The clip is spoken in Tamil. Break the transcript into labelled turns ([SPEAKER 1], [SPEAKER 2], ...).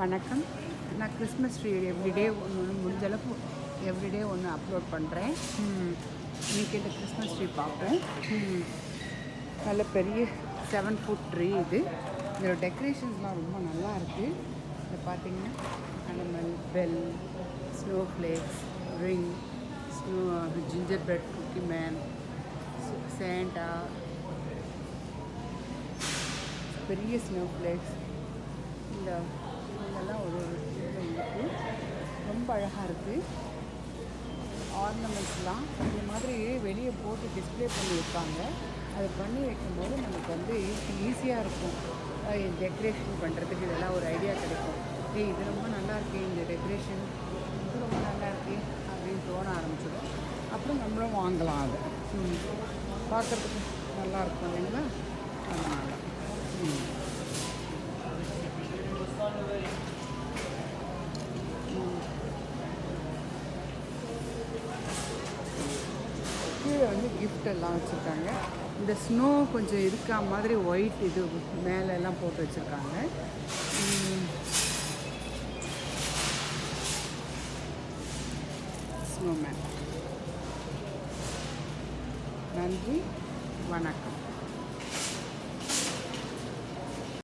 [SPEAKER 1] வணக்கம். நான் கிறிஸ்மஸ் ட்ரீ எவ்ரிடே ஒன்று முடிஞ்ச அளவுக்கு எவ்ரிடே ஒன்று அப்லோட் பண்ணுறேன். இன்றைக்கி இந்த கிறிஸ்மஸ் ட்ரீ பார்ப்போம். நல்ல பெரிய 7 ஃபுட் ட்ரீ இது. இதோட டெக்கரேஷன்ஸ்லாம் ரொம்ப நல்லா இருக்குது. இதை பார்த்தீங்கன்னா animal, bell, snowflakes, ring, snow, gingerbread cookie man, Santa, பெரிய ஸ்னோ ஃப்ளேக்ஸ், இதெல்லாம் ஒரு இருக்குது. ரொம்ப அழகாக இருக்குது. ஆர்னமெண்ட்ஸ்லாம் இந்த மாதிரி வெளியே போட்டு டிஸ்பிளே பண்ணி வைப்பாங்க. அது பண்ணி வைக்கும்போது நமக்கு வந்து ஈஸியாக இருக்கும். டெக்கரேஷன் பண்ணுறதுக்கு இதெல்லாம் ஒரு ஐடியா கிடைக்கும். இது ரொம்ப நல்லா இருக்குது, இந்த டெக்கரேஷன் இது ரொம்ப நல்லா இருக்குது அப்படின்னு தோண ஆரம்பிச்சிடும். அப்புறம் நம்மளும் வாங்கலாம். அதை பார்க்குறதுக்கு நல்லாயிருக்கும் இல்லைங்களா? அதனால் கீழே வந்து கிஃப்ட் எல்லாம் வச்சுருக்காங்க. இந்த ஸ்னோ கொஞ்சம் இருக்கா மாதிரி ஒயிட் இது மேலெல்லாம் போட்டு வச்சுருக்காங்க. ஸ்னோமேன். நன்றி, வணக்கம்.